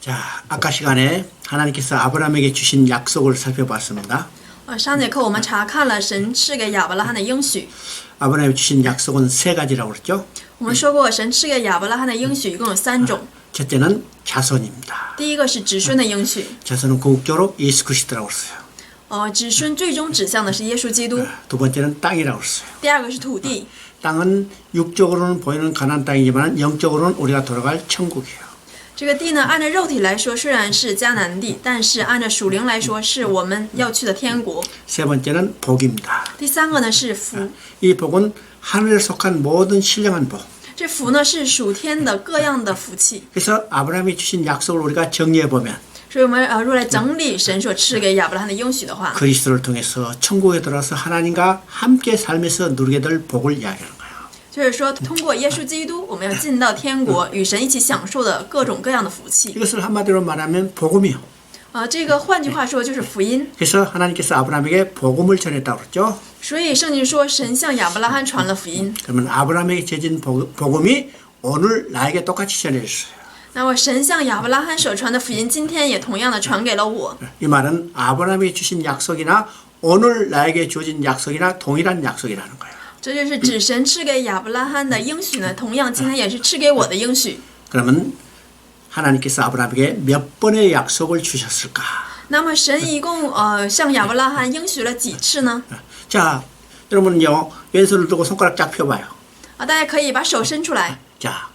자, 아까 시간에 하나님께서 아브라함에게 주신 약속을 살펴봤습니다. 上节课我们查看了神赐给亚伯拉罕的应许。 아브라함에 주신 약속은 세 가지라고 그랬죠. 我们说过，神赐给亚伯拉罕的应许一共有3种。 첫째는 자손입니다. 第一个是子孙的应许， 자손은 궁극적으로 예수 그리스도라고 했어요. 子孙最终指向的是耶稣基督。 두 번째는 땅이라고 했어요. 第二个是土地， 땅은 육적으로는 보이는 가나안 땅이지만 영적으로는 우리가 돌아갈 천국이에요. 这个地呢，按照肉体来说虽然是迦南地，但是按照属灵来说是我们要去的天国。 세 번째는 복입니다. 第三个呢是福， 이 복은 하늘에 속한 모든 신령한 복. 这福呢是属天的各样的福气。 그래서 아브라함이 주신 약속을 우리가 정리해 보면 所以我们如果来整理神所赐给亚伯拉罕的应许的话， 그리스도를 통해서 천국에 들어와서 하나님과 함께 살면서 누리게 될 복을 이야기하는 거예요. 就是说通过耶稣基督，我们要进到天国，与神一起享受的各种各样的福气。 이것을 한마디로 말하면 복음이요. 这个换句话说就是福音。 그래서 하나님께서 아브라함에게 복음을 전했다고 그랬죠. 所以圣经说神向亚伯拉罕传了福音。 그러면 아브라함에게 제진 복음이 오늘 나에게 똑같이 전해졌어요. 那么神向亚伯拉罕所传的福音，今天也同样的传给了我。 이 말은 아브라함이 주신 약속이나 오늘 나에게 주어진 약속이나 동일한 약속이라는 거예요. 这就是指神赐给亚伯拉罕的应许呢，同样今天也是赐给我的应许。 그러면 하나님께서 아브라함에게 몇 번의 약속을 주셨을까? 那么神一共向亚伯拉罕应许了几次呢？ 자, 여러분은요 왼손을 들고 손가락 쫙 펴봐요. 大家可以把手伸出来。 자,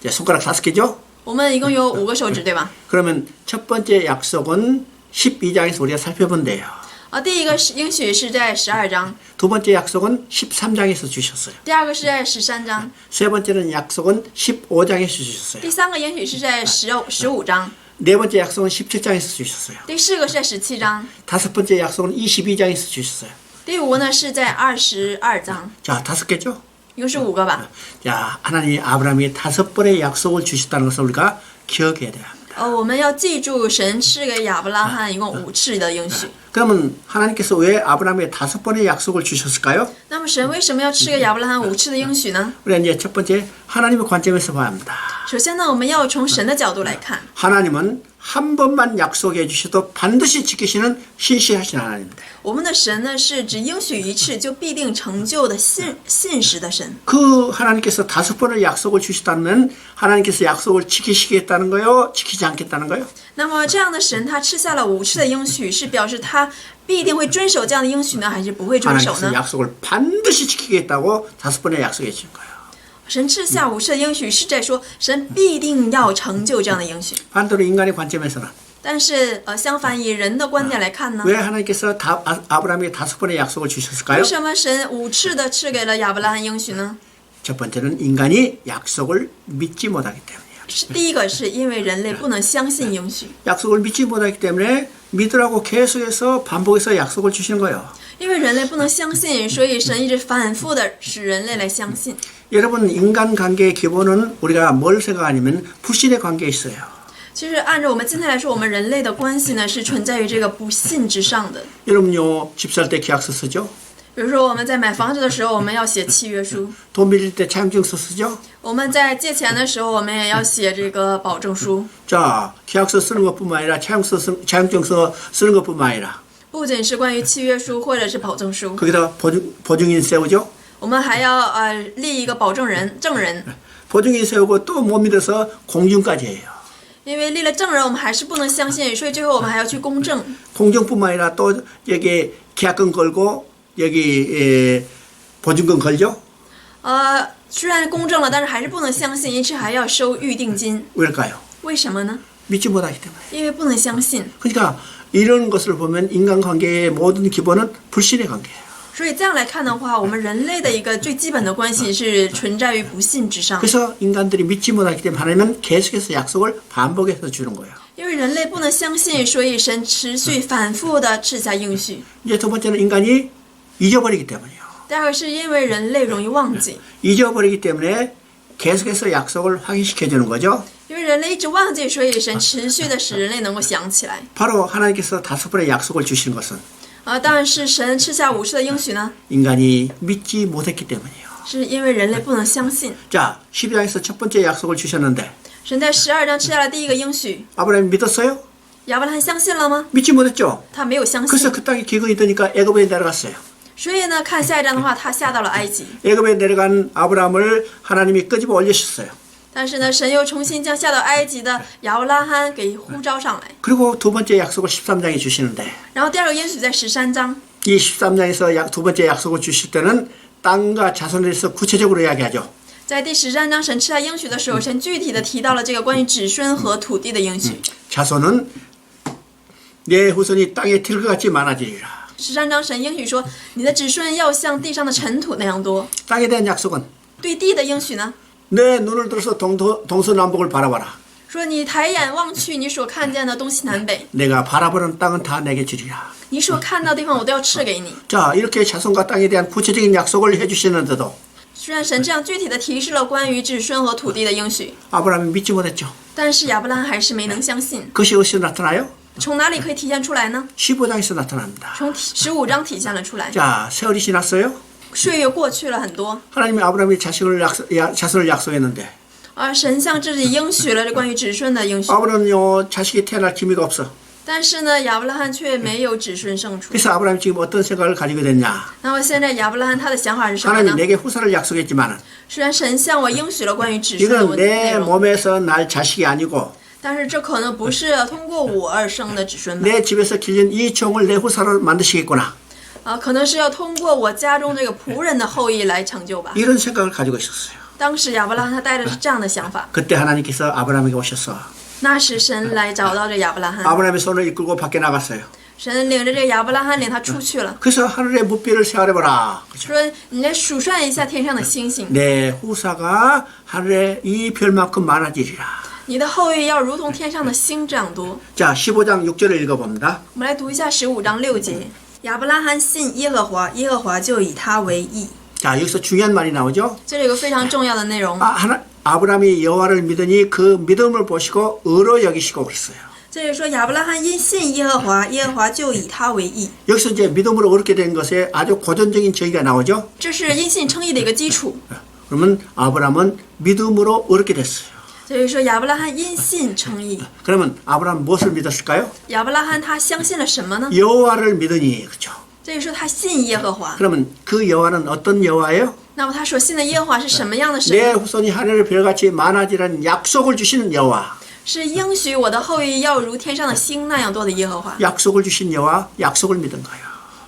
이제 손가락 5개죠? 我们一共有5个手指，对吧？ 그러면 첫 번째 약속은 12장에서 우리가 살펴본대요. 第一个应许是在12章， 두 번째 약속은 13장에서 주셨어요. 第二个是在13章， 세 번째는 약속은 15장에서 주셨어요. 第三个应许是在15章， 네 번째 약속은 17장에서 주셨어요. 第四个是在17章， 다섯 번째 약속은 22장에서 주셨어요. 第五个呢是在22章， 자, 5개죠? 一共是5个吧。 자, 하나님이 아브라함에게 5번의 약속을 주셨다는 것을 우리가 기억해야 돼요. 我们要记住神赐给亚伯拉罕一共5次的应许。 그러면 하나님께서 왜 아브라함에게 5번의 약속을 주셨을까요? 那么神为什么要赐给亚伯拉罕5次的应许呢？ 우리가 이제 첫 번째 하나님의 관점에서 봐야 합니다. 首先呢，我们要从神的角度来看， 하나님은 한 번만 약속해 주셔도 반드시 지키시는 신실하신 하나님입니다. 我们的神呢是只应许一次就必定成就的信实的神。 그 하나님께서 5번의 약속을 주셨다면 하나님께서 약속을 지키시겠다는 거요? 지키지 않겠다는 거요? 那么这样的神，他赐下了5次的应许，是表示他必定会遵守这样的应许呢，还是不会遵守 하나님께서 呢？ 약속을 반드시 지키겠다고 5번의 약속해 주신 거예요. 神赐下5次的应许，是在说神必定要成就这样的应许。 반대로 인간의 관점에서는 但是相反以人的观点来看呢， 왜 하나님께서 아브라함에게 5번의 약속을 주셨을까요? 为什么神5次的赐给了亚伯拉罕应许呢？ 첫 번째는 인간이 약속을 믿지 못하기 때문이에요. 第一个是因为人类不能相信应许， 약속을 믿지 못하기 때문에 믿으라고 계속해서 반복해서 약속을 주시는 거예요. 因为人类不能相信，所以神一直反复的使人类来相信。 여러분 인간관계의 기본은 우리가 뭘 생각하냐면 불신의 관계에 있어요. 其实按照我们今天来说，我们人类的关系呢是存在于这个不信之上的。 여러분요 집 살 때 계약서 쓰죠? 比如说我们在买房子的时候，我们要写契约书； 돈 빌릴 때 차용증서 쓰죠? 我们在借钱的时候，我们也要写这个保证书。 자, 계약서 쓰는 것뿐만 아니라 차용증서 쓰는 것뿐만 아니라 不仅是关于契约书或者是保证书， 거기다 보증인 세우죠? 我们还要立一个保证人、证人。 보증인 세우고 또 못 믿어서 공증까지 해요. 因为立了证人，我们还是不能相信，所以最后我们还要去公证。 공증뿐만 아니라 또 여기 계약금 걸고 여기 보증금 걸죠? 虽然公证了，但是还是不能相信，因此还要收预定金。 왜일까요? 为什么呢？ 믿지 못하기 때문에. 因为不能相信。 그러니까 이런 것을 보면 인간관계의 모든 기본은 불신의 관계예요. 所以这样来看的话，我们人类的一个最基本的关系是存在于不信之上。 그래서 인간들이 믿지 못하기 때문에 하나님은 계속해서 약속을 반복해서 주는 거예요. 因为人类不能相信，所以神持续反复的赐下应许。 이제 두 번째는 인간이 잊어버리기 때문이에요. 第二个是因为人类容易忘记， 잊어버리기 때문에 계속해서 약속을 확인시켜 주는 거죠. 因为人类一直忘记，所以神持续的使人类能够想起来。 바로 하나님께서 5번의 약속을 주신 것은 当然是神赐下5次的应许呢， 인간이 믿지 못했기 때문이에요. 是因为人类不能相信。 자, 12장에서 첫 번째 약속을 주셨는데 神在12章赐下了第一个应许， 아브라함이 믿었어요? 亚伯拉罕相信了吗？ 믿지 못했죠. 他没有相 그래서 信， 그 땅에 기근이 드니까 애굽에 내려갔어요. 所以呢，看下一章的话，他下到了埃及。 애굽에 내려간 아브라함을 하나님이 끄집어 올리셨어요. 但是呢，神又重新将下到埃及的亚伯拉罕给呼召上来。 그리고 두 번째 약속을 13장에 주시는데 然后第二个应许在13章， 이 13장에서 두 번째 약속을 주실 때는 땅과 자손에 대해서 구체적으로 이야기하죠. 在第13章神赐下应许的时候，神具体的提到了这个关于子孙和土地的应许。 자손은 내 후손이 땅의 들것같이 많아지리라. 13章神应许说，你的子孙要像地上的尘土那样多。 땅에 대한 약속은 对地的应许呢， 내 눈을 들어서 동서남북을 바라봐라. 说你抬眼望去，你所看见的东西南北， 내가 바라보는 땅은 다 내게 주리라. 你所看到的地方我都要赐给你。 자, 이렇게 자손과 땅에 대한 구체적인 약속을 해주시는데도 虽然神这样具体的提示了关于子孙和土地的应许， 아브라함이 믿지 못했죠. 但是亚伯拉罕还是没能相信。 그것이 어디서 나타나요? 从哪里可以体现出来呢？ 15장에서 나타납니다. 从15章体现了出来。 자, 세월이 지났어요. 岁月过去了很多， 하나님이 아브라함이 자손을 약속했는데 而神向自己应许了这关于子孙的应许， 아브라함은요 자식이 태어날 기미가 없어. 但是呢，亚伯拉罕却没有子孙生出。 그래서 아브라함이 지금 어떤 생각을 가지게 됐냐? 那么现在亚伯拉罕他的想法是什么 하나님이 呢？ 내게 후사를 약속했지만은 虽然神向我应许了关于子孙的 이건 内 내 容， 몸에서 날 자식이 아니고 但是这可能不是通过我而生的子孙吧？ 내 집에서 길린 이 종을 내 후사로 만드시겠구나. 可能是要通过我家中这个仆人的后裔来成就吧。 이런 생각을 가지고 있었어요. 当时亚伯拉罕他带着是这样的想法， 그때 하나님께서 아브라함에게 오셔서 那时神来找到这亚伯拉罕， 아브라함의 손을 이끌고 밖에 나갔어요. 神领着这个亚伯拉罕领他出去了， 그래서 하늘의 무비를 세어려보라. 그죠? 说你来数算一下天上的星星， 내 후사가 하늘에 이 별만큼 많아지리라. 你的后裔要如同天上的星这样多。 자, 15장 6절을 읽어봅니다. 我们来读一下15章6节。亚伯拉罕信耶和华，耶和华就以他为义。 자, 여기서 중요한 말이 나오죠. 这里有个非常重要的内容， 아브라함이 여호와를 믿으니 그 믿음을 보시고 의로 여기시고 그랬어요. 这里说亚伯拉罕因信耶和华，耶和华就以他为义。 여기서 이제 믿음으로 얻게 된 것에 아주 고전적인 정의가 나오죠. 这是因信称义的一个基础。 그러면 아브라함은 믿음으로 얻게 됐어요. 所以说亚伯拉罕因信称义。 그러면 아브라함 무엇을 믿었을까요? 亚伯拉罕他相信了什么呢？ 여호와를 믿으니 그렇죠. 这里说他信耶和华。 그러면 그 여호와는 어떤 여호와예요? 那么他所信的耶和华是什么样的 내 神？ 후손이 하늘의 별같이 많아지라는 약속을 주시는 여호와. 是应许我的后裔要如天上的星那样多的耶和华。 약속을 주신 여호와, 약속을 믿은 거예요.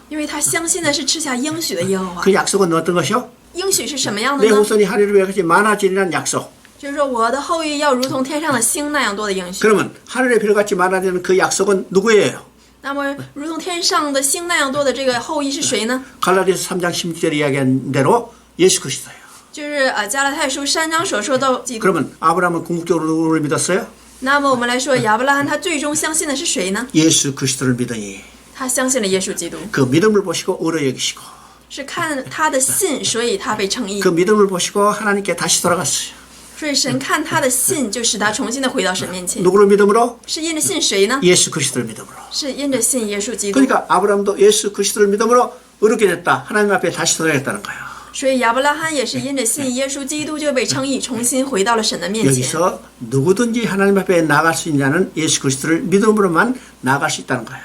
因为他相信的是赐下应许的耶和华。 그 약속은 어떤 것이요? 应许是什么样的 내 呢？ 후손이 하늘의 별같이 많아지라는 약속. 就是说我的后裔要如同天上的星那样多的应许。 그러면 하늘의 별같이 많아지는 그 약속은 누구예요? 那么如同天上的星那样多的这个后裔是谁呢？ 갈라디아서 3장 16절에 이야기한 대로 예수 그리스도예요. 就是加拉太书3章所说到基督。 그러면 아브라함은 궁극적으로 누구를 믿었어요? 那么我们来说，亚伯拉罕他最终相信的是谁呢？ 예수 그리스도를 믿으니 他相信了耶稣基督， 그 믿음을 보시고 의로 여기시고 是看他的信，所以他被称义 그 。 믿음을 보시고 하나님께 다시 돌아갔어요. 所以神看他的信，就使他重新的回到神面前。 누구를 믿음으로? 是因着信谁呢？ 예수 그리스도를 믿음으로. 是因着信耶稣基督。 그러니까 아브라함도 예수 그리스도를 믿음으로 의롭게 됐다. 하나님 앞에 다시 돌아갔다는 거예요. 所以亚伯拉罕也是因着信耶稣基督就被称义，重新回到了神的面前。 여기서 누구든지 하나님 앞에 나갈 수 있냐는 예수 그리스도를 믿음으로만 나갈 수 있다는 거예요.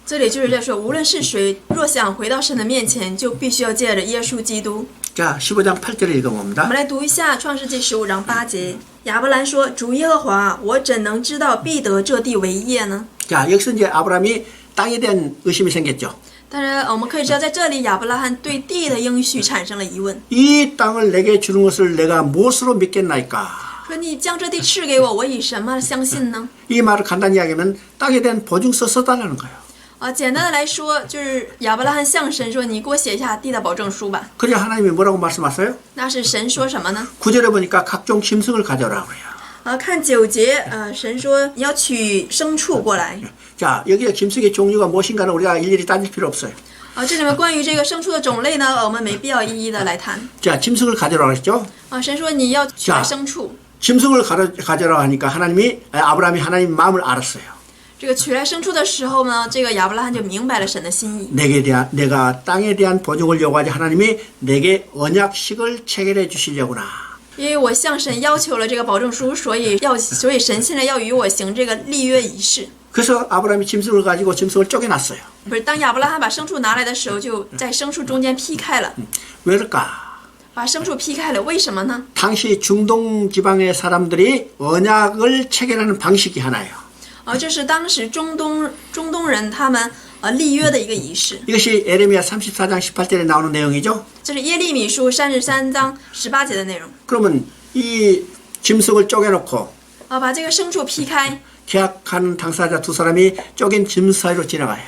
这里就是在说，无论是谁，若想回到神的面前，就必须要借着耶稣基督。 자, 15장 8절을 我 읽어봅니다. 们来读一下创世纪15章8节。亚伯兰说：“主耶和华，我怎能知道必得这地为业呢？” 자, 여기서 이제 아브라함이 땅에 대한 의심이 생겼죠. 当然，我们可以知道，在这里亚伯拉罕对地的应许产生了疑问， 이 땅을 내게 주는 것을 내가 무엇으로 믿겠나이까? 说：“你将这地赐给我，我以什么相信呢 이 말을 간단히 이야기하면 땅에 대한 보증서 써달라는 거예요. ？”简单的来说，就是亚伯拉罕向神说：“你给我写一下地的保证书吧。 그래 하나님이 뭐라고 말씀하세요? ”那是神说什么呢？ 9절에 보니까 각종 짐승을 가져오라 그래요. 看9节，神说你要取牲畜过来。 자, 여기에 짐승의 종류가 무엇인가는 우리가 일일이 따질 필요 없어요. 这里面关于这个牲畜的种类呢，我们没必要一一的来谈。 자, 짐승을 가져오라 그랬죠? 神说你要取来牲畜， 짐승을 가져오라 하니까 아브라함이 하나님 마음을 알았어요. 这个取来牲畜的时候呢，这个亚伯拉罕就明白了神的心意。 내가 땅에 대한 보증을 요구하지 하나님이 내게 언약식을 체결해 주시려구나. 因为我向神要求了这个保证书，所以神现在要与我行这个立约仪式。 그래서 아브라함이 짐승을 가지고 짐승을 쪼개놨어요. 不是，当亚伯拉罕把牲畜拿来的时候，就在牲畜中间劈开了， 왜일까? 把牲畜劈开了。为什么呢？ 당시 중동 지방의 사람들이 언약을 체결하는 방식이 하나예요. 这是当时中东人他们立约的一个仪式。 이것이 에레미야 34장 18절에 나오는 내용이죠. 这是耶利米书33章18节的内容。 그러면 이 짐승을 쪼개놓고 把这个牲畜劈开， 계약하는 당사자 두 사람이 쪼갠 짐승 사이로 지나가요.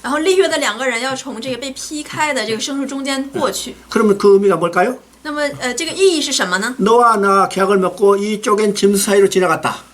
然后立约的两个人要从这个被劈开的这个牲畜中间过去。 그러면 그 의미가 뭘까요? 那么这个意义是什么呢？ 너와 나 계약을 맺고 이 쪼갠 짐승 사이로 지나갔다.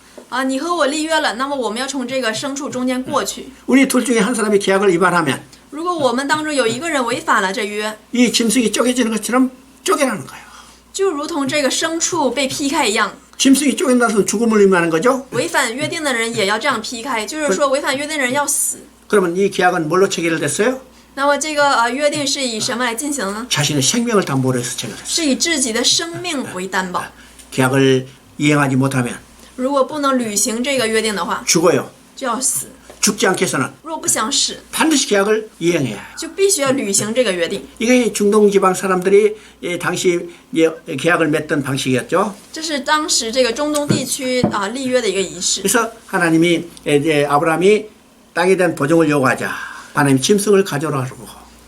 你和我立约了，那么我们要从这个牲畜中间过去。 우리 둘 중에 한 사람이 계약을 위반하면 如果我们当中有一个人违反了这约， 이 짐승이 쪼개지는 것처럼 쪼개라는 거예요. 就如同这个牲畜被劈开一样， 짐승이 쪼갠다는 것은 죽음을 의미하는 거죠. 违反约定的人也要这样劈开，就是说违反约定的人要死。 그러면 이 계약은 뭘로 체결됐어요? 那么这个约定是以什么来进行呢？ 자신의 생명을 담보로 해서 체결됐어요. 是以自己的生命为担保。 계약을 이행하지 못하면 如果不能履行这个约定的话， 죽어요. 就要死。 죽지 않겠어는 若不想死， 반드시 계약을 이행해야 해요. 就必须要履行这个约定。 이게 중동 지방 사람들이 당시 계약을 맺던 방식이었죠. 这是当时这个中东地区立约的一个仪式。 그래서 하나님이 아브라함이 땅에 대한 보증을 요구하자. 하나님 짐승을 가져오라고.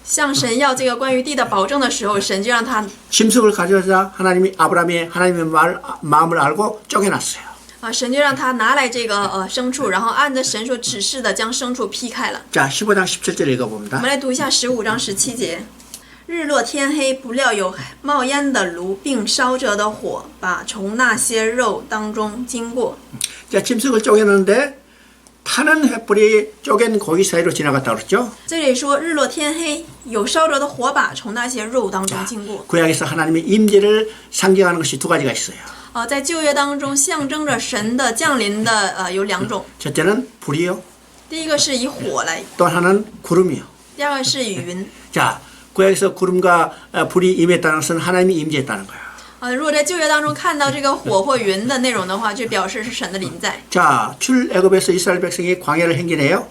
向神要这个关于地的保证的时候，神就让他 짐승을 가져오자 하나님이 하나님의 마음을 알고 쪼개놨어요. 神就让他拿来这个牲畜，然后按着神所指示的将牲畜劈开了。 자, 15장 17절 我 읽어봅니다. 们来读一下15章17节。日落天黑，不料有冒烟的炉，并烧着的火，把从那些肉当中经过。 자, 짐승을 쪼개놨는데 타는 횃불이 쪼갠 고기 사이로 지나갔다 그랬죠. 这里说日落天黑，有烧着的火把从那些肉当中经过。 구약에서 하나님의 임재를 상징하는 것이 두 가지가 있어요. 在旧约当中象征着神的降临的有两种， 첫째는 불이요. 第一个是以火来， 또 하나는 구름이요. 第二个是以云。 자, 구약에서 구름과 불이 임했다는 것은 하나님이 임재했다는 거예요. 如果在旧约当中看到这个火或云的内容的话，就表示是神的临在。 자, 출애굽에서 이스라엘 백성이 광야를 행진해요.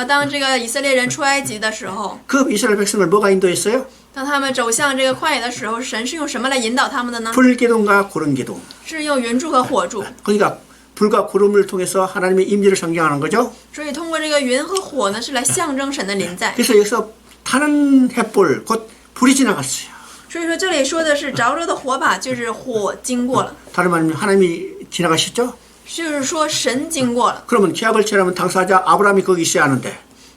当这个以色列人出埃及的时候， 그 이스라엘 백성을 뭐가 인도했어요? 当他们走向这个旷野的时候，神是用什么来引导他们的呢？ 불기둥과 구름기둥. 是用云柱和火柱。 그러니까 불과 구름을 통해서 하나님의 임재를 상징하는 거죠. 所以通过这个云和火呢，是来象征神的临在。 그래서 여기서 타는 횃불, 곧 불이 지나갔어요. 所以说这里说的是着着的火把，就是火经过了， 다른 말하면 하나님이 지나가셨죠? 就是说神经过了。 그러면 계약을 체결하면 당사자 아브라함이 거기 있어야 하는데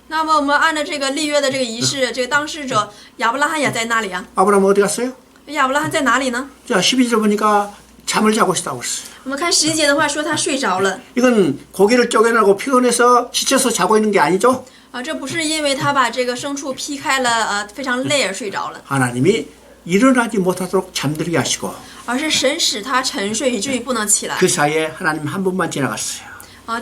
那么我们按照这个立约的这个仪式，这个当事者亚伯拉罕也在那里啊。 아브라함 어디 갔어요? 亚伯拉罕在哪里呢？ 자, 12절 보니까 잠을 자고 있다고 그랬어요. 我们看11节的话说他睡着了 이건 고기를 쪼개나고 피곤해서 지쳐서 자고 있는 게 아니죠? 这不是因为他把这个牲畜劈开了非常累而睡着了， 하나님이 일어나지 못하도록 잠들게 하시고 而是神使他沉睡以至于不能起来。 그 사이에 하나님 한 분만 지나갔어요.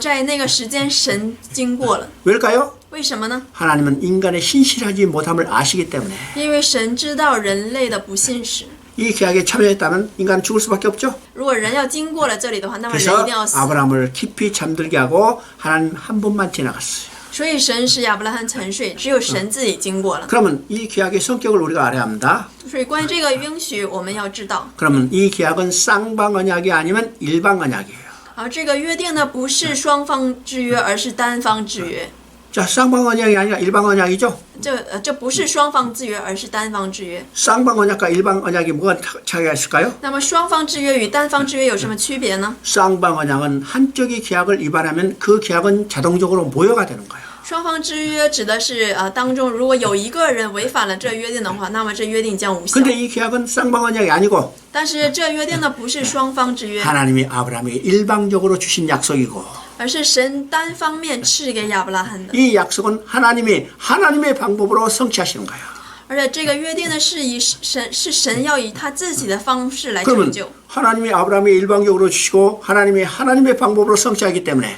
在那个时间神经过了， 왜일까요? 为什么呢？ 하나님은 인간의 신실하지 못함을 아시기 때문에 因为神知道人类的不信实。 이 계약에 참여했다면 인간은 죽을 수밖에 없죠. 如果人要经过了这里的话，那么人 그래서 一定要死。 아브라함을 깊이 잠들게 하고 하나님 한 분만 지나갔어요. 所以神使亚伯拉罕沉睡，只有神自己经过了。 그러면 이 계약의 성격을 우리가 알아야 합니다. 所以关于这个应许，我们要知道， 그러면 이 계약은 쌍방 언약이 아니면 일방 언약이에요. 这个约定呢不是双方之约，而是单方之约。 자, 쌍방 언약이 아니라 일방 언약이죠. 这不是双方之约，而是单方之约。 쌍방 언약과 일방 언약이 뭐가 차이가 있을까요? 那么双方之约与单方之约有什么区别呢？ 쌍방 언약은 한쪽이 계약을 위반하면 그 계약은 자동적으로 모여가 되는 거예요. 双方之约指的是当中如果有一个人违反了这约定的话，那么这约定将无效。 근데 이 계약은 쌍방 언약이 아니고 但是这约定呢不是双方之约， 하나님이 아브라함에게 일방적으로 주신 약속이고 而是神单方面赐给亚伯拉罕的。 이 약속은 하나님의 방법으로 성취하시는 거예요. 而且这个约定呢是神要以他自己的方式来 그러면 成就。 하나님이 아브라함에게 일방적으로 주시고 하나님의 방법으로 성취하기 때문에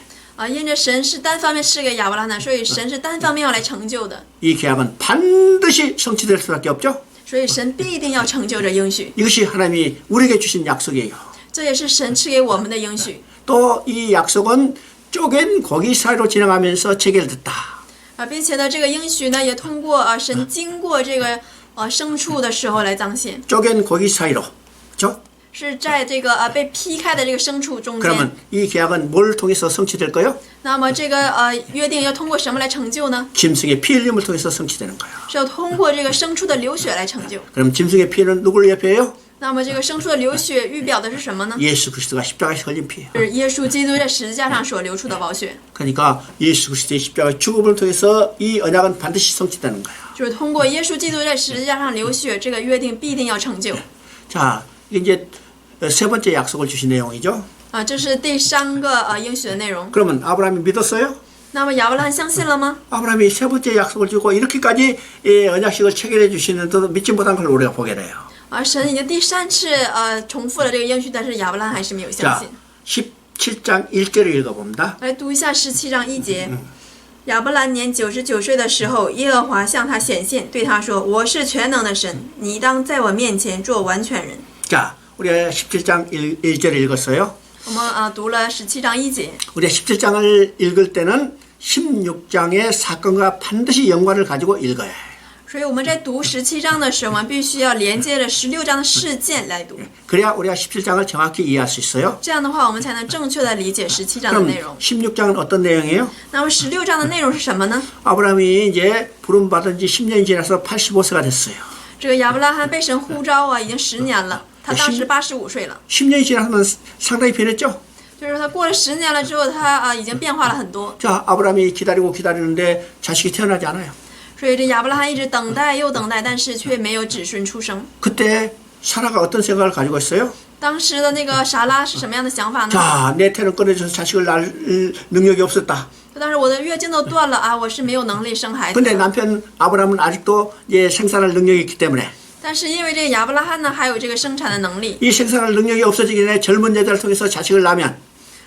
因着神是单方面赐给亚伯拉罕，所以神是单方面要来成就的， 이 계약은 반드시 성취될 수밖에 없죠. 所以神必定要成就这应许。 이것이 하나님이 우리에게 주신 약속이에요. 这也是神赐给我们的应许。 또 이 약속은 쪼갠 고기 사이로 지나가면서 체결됐다. 并且呢，这个应许呢，也通过神经过这个牲畜的时候来彰显， 쪼갠 고기 사이로. 그렇죠? 是在这个被劈开的这个牲畜中间。 그러면 이 계약은 뭘 통해서 성취될까요? 那么这个约定要通过什么来成就呢？ 짐승의 피 흘림을 통해서 성취되는 거예요. 是要通过这个牲畜的流血来成就。 그럼 짐승의 피는 누구를 예표해요? 那么这个牲畜的流血预表的是什么呢？ 예수 그리스도가 십자가에서 흘린 피예요. 是耶稣基督在十字架上所流出的宝血， 그러니까 예수 그리스도의 십자가 죽음을 통해서 이 언약은 반드시 성취되는 거예요. 就是通过耶稣基督在十字架上流血，这个约定必定要成就。 자, 이게 이제 세 번째 약속을 주신 내용이죠. 这是第3个应许的内容。 그러면 아브라함이 믿었어요? 那么亚伯拉罕相信了吗？ 아브라함이 세 번째 약속을 주고 이렇게까지 이 언약식을 체결해 주시는데도 믿지 못한 걸 우리가 보게 돼요. 神已经第3次重复了这个应许，但是亚伯拉罕还是没有相 자, 信。 17장 1절을 읽어봅니다. 来读一下17章1节。亚伯兰年99岁的时候，耶和华向他显现，对他说：“我是全能的神，你当在我面前做完全人。” 자, 우리가 17장 1절을 읽었어요. 我们读了17章1节。 우리가 17장을 읽을 때는 16장의 사건과 반드시 연관을 가지고 읽어야 해요. 所以我们在读17章的时候，我们必须要连接着16章的事件来读。 그래야 우리가 17장을 정확히 이해할 수 있어요. 这样的话，我们才能正确的理解17章的 그럼 内容。 16장은 어떤 내용이에요? 那么16章的内容是什么呢？ 아브라함이 이제 부름받은 지 10년이 지나서 85세가 됐어요. 这个亚伯拉罕被神呼召已经10年了，他当时85岁了。 10년이 지나면 상당히 변했죠? 就是他过了10年了之后，他已经变化了很多。 자, 아브라함이 기다리고 기다리는데 자식이 태어나지 않아요. 所以这亚伯拉罕一直等待又等待，但是却没有子孙出生。 그때 사라가 어떤 생각을 가지고 있어요? 当时的那个撒拉是什么样的想法呢？ 자, 내 태는 끊어져서 자식을 낳을 능력이 없었다. 当时我的月经都断了啊，我是没有能力生孩子 근데 的。 남편 아브라함은 아직도 이제 생산할 능력이 있기 때문에 但是因为这个亚伯拉罕呢，还有这个生产的能力， 이 생산할 능력이 없어지기 전에 젊은 여자를 통해서 자식을 낳으면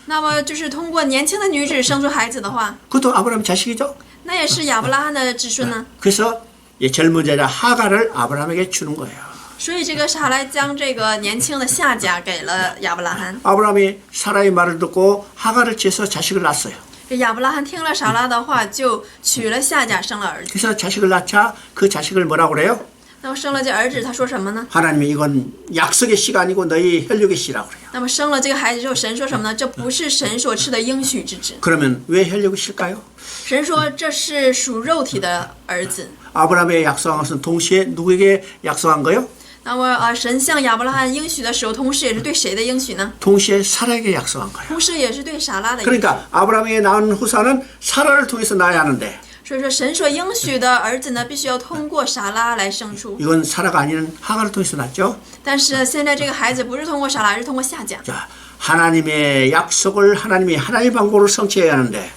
那么就是通过年轻的女子生出孩子的话， 그것도 아브라함 자식이죠. 那也是亚伯拉罕的子孙呢。 그래서 이 젊은 여자 하가를 아브라함에게 주는 거예요. 所以这个撒来将这个年轻的夏甲给了亚伯拉罕。 아브라함이 사라의 말을 듣고 하가를 취해서 자식을 낳았어요. 这亚伯拉罕听了撒拉的话，就娶了夏甲，生了儿子。 그래서 자식을 낳자 그 자식을 뭐라고 그래요? 那么生了这儿子，他说什么呢？ 하나님이 이건 약속의 시가 아니고 너희 혈육의 시라고 그래요. 那么生了这个孩子之后，神说什么呢？这不是神所赐的应许之子。 그러면 왜 혈육의 시일까요? 神说这是属肉体的儿子。 아브라함의 약속한 것은 동시에 누구에게 약속한 거요? 那么神向亚伯拉罕应许的时候，同时也是对谁的应许呢？ 동시에 사라에게 약속한 거예요. 同时也是对撒拉的应许。 그러니까 아브라함에게 낳은 후사는 사라를 통해서 낳아야 하는데 所以说，神所应许的儿子呢，必须要通过撒拉来生出。 이건 사라가 아닌 하가를 통해서 낳죠. 但是现在这个孩子不是通过撒拉，而是通过夏甲。 자, 하나님의 약속을 하나님이 하나님의 방법으로 성취해야 하는데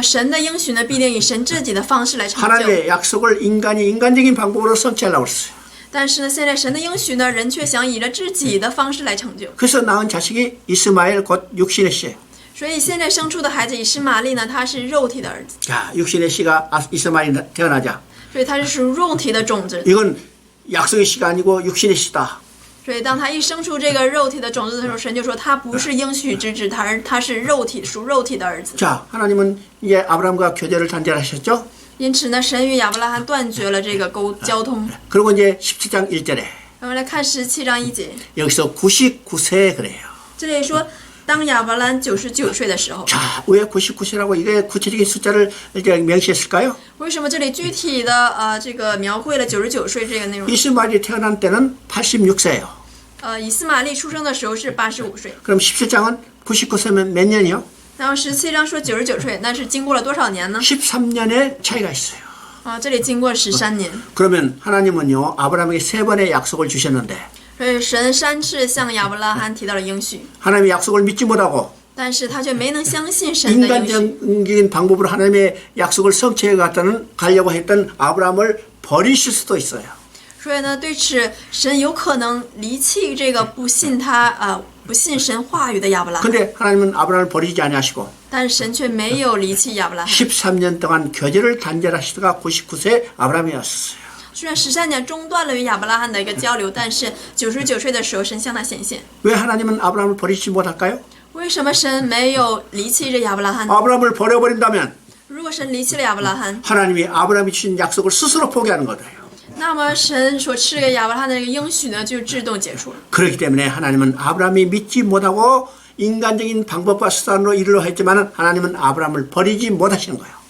神的应许呢，必定以神自己的方式来成就。 하나님의 약속을 인간이 인간적인 방법으로 성취하려고 했어요. 但是呢，现在神的应许呢，人却想以着自己的方式来成就。 그래서 낳은 자식이 이스마엘 곧 육신의 씨. 所以现在生出的孩子以实玛利呢，他是肉体的儿子， 자, 육신의 씨가 이스마엘이 태어나자 所以他是属肉体的种子。 이건 약속의 씨가 아니고 육신의 씨다. 所以当他一生出这个肉体的种子的时候，神就说他不是应许之子，他是肉体属肉体的儿子。 자, 하나님은 이제 아브라함과 교제를 단절하셨죠. 因此呢，神与亚伯拉罕断绝了这个交通。 그리고 이제 17장 1절에 我们来看17章1节， 여기서 99세 그래요. 这里说，当亚伯兰99岁的时候， 자, 왜 99세라고 이게 구체적인 숫자를 이제 명시했을까요? 为什么这里具体的这个描绘了99岁这个内容？ 이스마엘이 태어난 때는 86세예요. 以斯玛利出生的时候是85岁， 그럼 17장은 99세면 몇 년이요? 然后17章说99岁，那是经过了多少年呢？ 13년의 차이가 있어요. 这里经过了13年。 그러면 하나님은요 아브라함에게 3번의 약속을 주셨는데 所以神3次向亚伯拉罕提到了应许， 하나님의 약속을 믿지 못하고 但是他却没能相信神的应许。 인간적인 방법으로 하나님의 약속을 성취해 가려고 했던 아브라함을 버리실 수도 있어요. 所以呢，对此神有可能离弃这个不信不信神话语的亚伯拉罕， 근데 하나님은 아브라함을 버리지 아니하시고 但是神却没有离弃亚伯拉罕。 13년 동안 교제를 단절하시다가 99세 아브라함이었어요. 虽然13年中断了与亚伯拉罕的一个交流，但是99岁的时候，神向他显现。 왜 하나님은 아브라함을 버리지 못할까요? 为什么神没有离弃这亚伯拉罕？ 아브라함을 버려버린다면 如果神离弃了亚伯拉罕， 하나님이 아브라함이 주신 약속을 스스로 포기하는 거예요. 那么神所赐给亚伯拉罕的这个应许呢，就自动解除了。 그렇기 때문에 하나님은 아브라함이 믿지 못하고 인간적인 방법과 수단으로 이르려 했지만 하나님은 아브라함을 버리지 못하시는 거예요.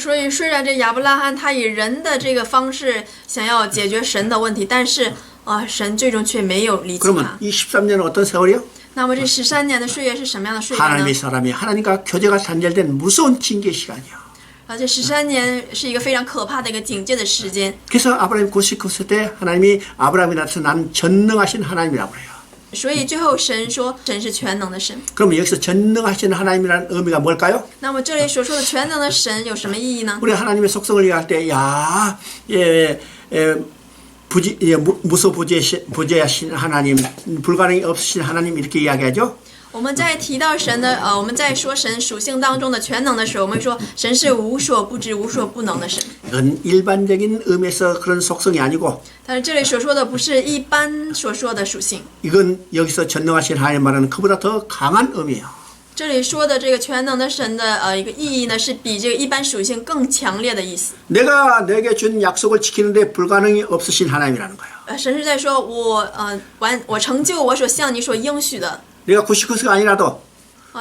所以虽然这亚伯拉罕他以人的这个方式想要解决神的问题，但是神最终却没有离弃 그러면 他。 이 13년은 어떤 세월이요? 那么这13年的岁月是什么样的岁月呢？ 하나님의 사람이 하나님과 교제가 단절된 무서운 징계 시간이요. 这13年是一个非常可怕的一个警戒的时间。 그래서 아브라함이 99세 때 하나님이 아브라함이 나타나서 나는 전능하신 하나님이라고 그래요. 所以最后神说神是全能的神。 그러면 여기서 전능하신 하나님이라는 의미가 뭘까요? 那么这里所说的全能的神有什么意义呢？ 우리 하나님의 속성을 얘기할 때, 야, 무소부재하신 하나님, 불가능이 없으신 하나님 이렇게 이야기하죠. 我们在提到神的我们在说神属性当中的全能的时候，我们说神是无所不知、无所不能的神。 이건 일반적인 의미에서 그런 속성이 아니고, 但是这里所说的不是一般所说的属性， 이건 여기서 전능하신 하나님 말하는 그보다 더 강한 의미예요. 这里说的这个全能的神的一个意义呢，是比这个一般属性更强烈的意思。 내가 내게 준 약속을 지키는데 불가능이 없으신 하나님이라는 거예요. 神是在说我成就我所向你所应许的。 내가 99세가 아니라도,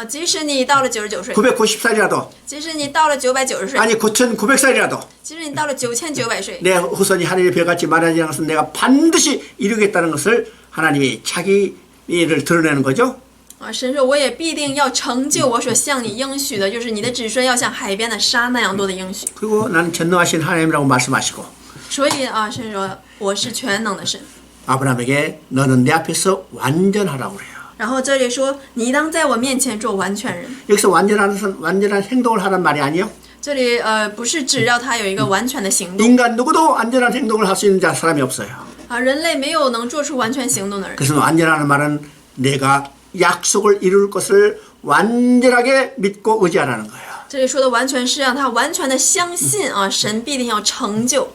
即使你到了99岁， 990살이라도, 即使你到了990岁， 아니 9,900살이라도, 即使你到了9900岁， 내 후손이 하나님의 별같이 말하지 않은 것은 내가 반드시 이루겠다는 것을 하나님이 자기 일을 드러내는 거죠. 神说我也必定要成就我所向你应许的，就是你的子孙要像海边的沙那样多的应许。 그리고 나는 전능하신 하나님이라고 말씀하시고, 所以神说我是全能的神。 아브라함에게 너는 내 앞에서 완전하라고 그래요. 然后这里说你当在我面前做完全人。 여기서 완전한 것은 완전한 행동을 하란 말이 아니에요. 这里不是只要他有一个完全的行动 인간 누구도 완전한 행동을 할 수 있는 사람이 없어요. 人类没有能做出完全行动的人。 그래서 완전하는 말은 내가 약속을 이룰 것을 완전하게 믿고 의지하라는 거예요. 这里说的完全是让他完全的相信神必定要成就。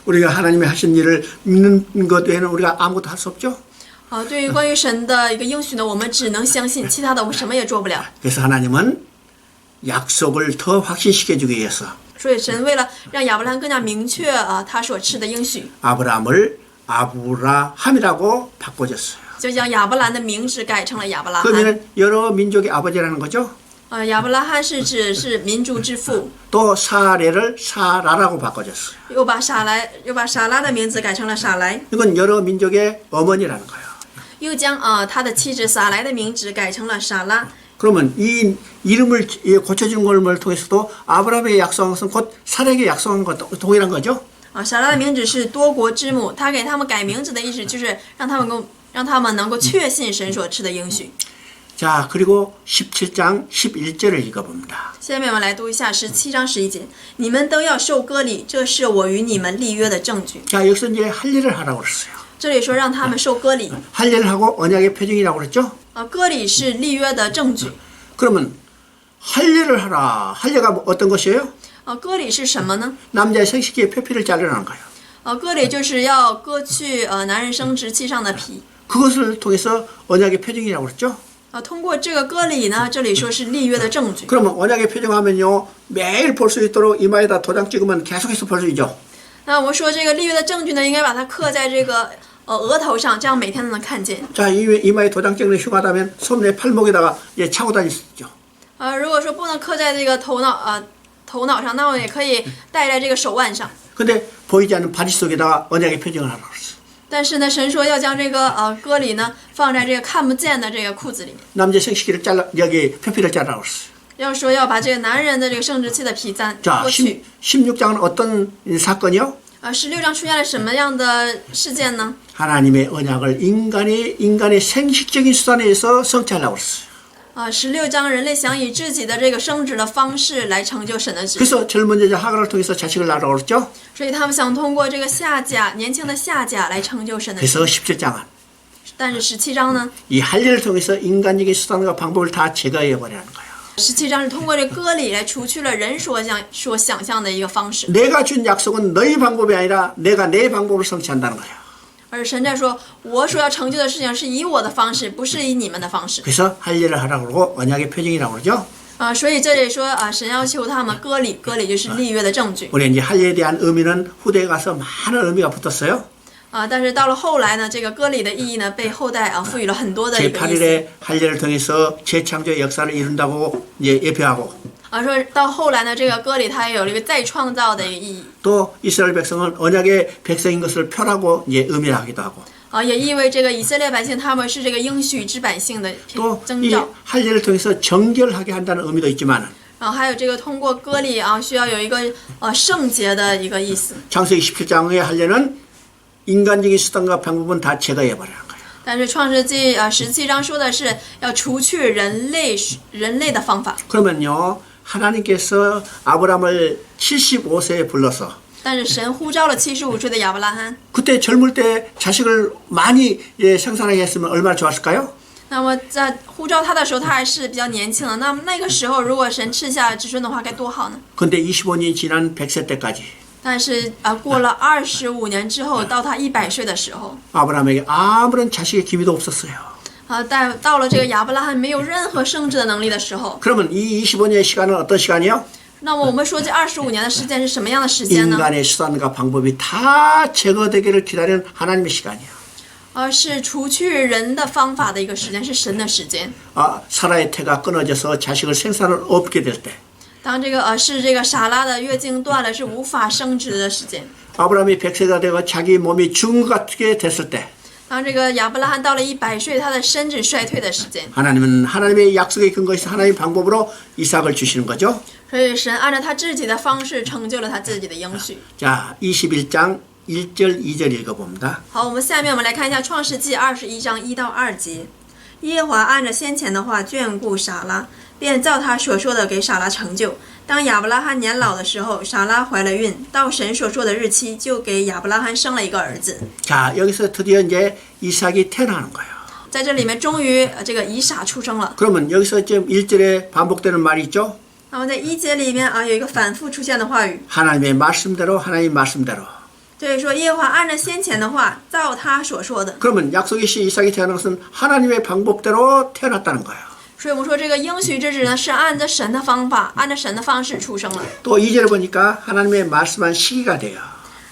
우리가 하나님이 하신 일을 믿는 것 외에는 우리가 아무것도 할 수 없죠. 对于关于神的一个应许呢，我们只能相信，其他的我们什么也做不了。 그래서 하나님은 약속을 더 확신시켜주기 위해서 所以神为了让亚伯拉罕更加明确他所赐的应许， 아브라함을 아브라함이라고 바꿔줬어요. 就将亚伯兰的名字改成了亚伯拉罕。 그러면 여러 민족의 아버지라는 거죠. 亚伯拉罕是指是民族之父， 또 사레를 사라라고 바꿔줬어요. 又把撒拉的名字改成了撒莱， 이건 여러 민족의 어머니라는 거예요. 又将他的妻子撒莱的名字改成了撒拉。 그러면 이 이름을 고쳐주는 것을 통해서도 아브라함에게 약속한 것은 곧 사라에게 약속한 것과 동일한 거죠. 撒拉的名字是多国之母，他给他们改名字的意思就是让他们能够确信神所赐的应许。 자, 그리고 17장 11절을 읽어봅니다. 下面我们来读一下17章11节，你们都要受割礼，这是我与你们立约的证据。 자, 여기서 이제 할 일을 하라고 그랬어요. 这里说让他们受割礼， 할 일을 하고 언약의 표징이라고 그랬죠. 割礼是立约的证据。 그러면 할 일을 하라. 할 일가 어떤 것이에요? 割礼是什么呢？ 남자의 생식기의 표피를 자르라는 거예요. 割礼就是要割去男人生殖器上的皮。 그것을 통해서 언약의 표징이라고 그랬죠. 通过这个割礼呢，这里说是立约的证据。 그러면 언약의 표징하면요 매일 볼 수 있도록 이마에다 도장 찍으면 계속해서 볼 수 있죠. 那我说这个立约的证据呢，应该把它刻在这个额头上，这样每天都能看见。 자, 이마에 도장 찍는 흉하다면 손에 팔목에다가 차고 다닐 수 있죠. 如果说不能刻在这个头脑上，那我也可以戴在这个手腕上。 근데 보이지 않는 바지 속에다가 언약의 표징을 하라고 그랬어요. 但是呢，神说要将这个割礼呢放在这个看不见的这个裤子里面。 남자 생식기를 잘라 여기 표피를 자르라고 그랬어요. 要说要把这个男人的这个生殖器的皮割 자, 去。 16장은 어떤 사건이요? 16章出现了什么样的事件呢？ 하나님의 언약을 인간의 생식적인 수단에 의해서 성취하려고 그랬어요. 16章人类想以自己的这个生殖的方式来成就神的旨意， 그래서 젊은 여자 하가를 통해서 자식을 낳으라고 그랬죠. 所以他们想通过这个年轻的夏甲来成就神的旨 그래서 意。 17장은 但是17章呢， 이 할 일을 통해서 인간적인 수단과 방법을 다 제거해 버리는 거예요. 17章是通过这割礼来除去了人所想象的一个方式， 내가 준 약속은 너희 방법이 아니라 내가 내 방법을 성취한다는 거예요. 而神在说，我所要成就的事情是以我的方式，不是以你们的方式。 그래서 할 일을 하라고 그러고 언약의 표징이라고 그러죠. 所以这里说神要求他们割礼，割礼就是立约的证据。 우리 이제 할 일에 대한 의미는 후대에 가서 많은 의미가 붙었어요. 但是到了后来呢，这个割礼的意义呢，被后代赋予了很多的一个意思。 제8일의 할 일을 통해서 재창조의 역사를 이룬다고 이제 예표하고 说到后来呢，这个割礼它也有了一个再创造的一个意义。 또 이스라엘 백성은 언약의 백성인 것을 표라고 이제 의미하기도 하고 也意味这个以色列百姓他们是这个应许之百姓的征 또 이 兆。 할 일을 통해서 정결하게 한다는 의미도 있지만 然后还有这个通过割礼需要有一个圣洁的一个意思。 창세기 17장의 할례는 인간적인 수단과 방법은 다 제거해버리는 거예요. 但是创世纪17章说的是要除去人类的方法。 그러면요 하나님께서 아브라함을 75세에 불러서 但是神呼召了75岁的亚伯拉罕。 그때 젊을 때 자식을 많이 생산하게 했으면 얼마나 좋았을까요? 那么在呼召他的时候，他还是比较年轻的。那个时候，如果神赐下子孙的话，该多好呢？ 근데 25년이 지난 100세 때까지 但是过了25年之后，到他100岁的时候， 아브라함에게 아무런 자식의 기미도 없었어요. 到了这个亚伯拉罕没有任何生殖的能力的时候， 그러면 이 25년의 시간은 어떤 시간이요? 那么我们说这25年的时间是什么样的时间呢？ 인간의 수단과 방법이 다 제거되기를 기다리는 하나님의 시간이야. 是除去人的方法的一个时间，是神的时间。 사라의 태가 끊어져서 자식을 생산을 없게 될 때, 当这个是这个撒拉的月经断了，是无法生殖的时间。 아브라함이 100세가 되고 자기 몸이 죽은 것 같게 됐을 때, 当这个亚伯拉罕到了100岁，他的身子衰退的时间。 하나님은 하나님의 약속에 근거해서 하나님의 방법으로 이삭을 주시는 거죠. 所以神按照他自己的方式成就了他自己的应许。 자, 21장 1절 2절 읽어봅니다. 好，我们下面我们来看一下创世纪21章1到2节。耶和华按着先前的话眷顾撒拉，便照他所说的给撒拉成就。当亚伯拉罕年老的时候，撒拉怀了孕，到神所说的日期，就给亚伯拉罕生了一个儿子。 자, 여기서 드디어 이제 이삭이 태어나는 거예요. 在这里面，终于这个以撒出生了。 그러면 여기서 지금 1절에 반복되는 말이 있죠. 那么在1节里面有一个反复出现的话语， 하나님의 말씀대로 하나님 말씀대로. 所以说耶和华按照先前的话，照他所说的。 그러면 약속의 시 이삭이 태어난 것은 하나님의 방법대로 태어났다는 거예요. 所以我们说这个应许之子呢，是按照神的方法，按照神的方式出生了。 또 2절을 보니까 하나님의 말씀한 시기가 돼요.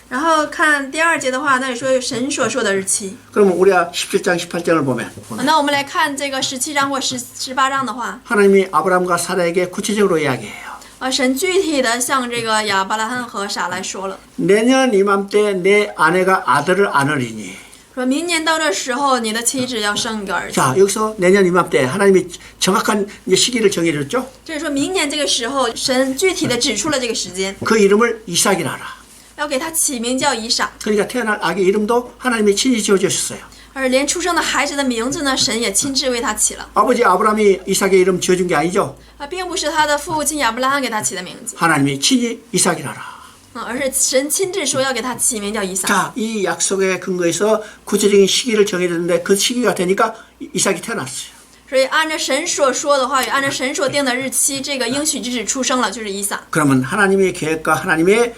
然后看第2节的话，那里说神所说的日期。 그러면 우리가 17장 18장을 보면 那我们来看这个17章或18章的话， 하나님이 아브라함과 사라에게 구체적으로 이야기해요. 神具体的向这个亚伯拉罕和撒来说了， 내년 이맘때 내 아내가 아들을 안으리니. 说明年到这时候，你的妻子要生一个儿子。 자, 여기서 내년 이맘때 하나님이 정확한 시기를 정해줬죠. 就是说明年这个时候，神具体的指出了这个时间， 그 이름을 이삭이라 하라. 要给他起名叫以撒， 그러니까 태어날 아기 이름도 하나님이 친히 지어주셨어요. 而连出生的孩子的名字呢，神也亲自为他起了。 아버지 아브라함이 이삭의 이름 지어준 게 아니죠. 并不是他的父亲亚伯拉罕给他起的名字， 하나님이 친히 이삭이라 하라. 而是神亲自说要给他起名叫以撒。 자, 이 약속에 근거해서 구체적인 시기를 정해줬는데 그 시기가 되니까 이삭이 태어났어요. 所以按照神所说的话语，按照神所定的日期，这个应许之子出生了，就是以撒。 그러면 하나님의 계획과 하나님의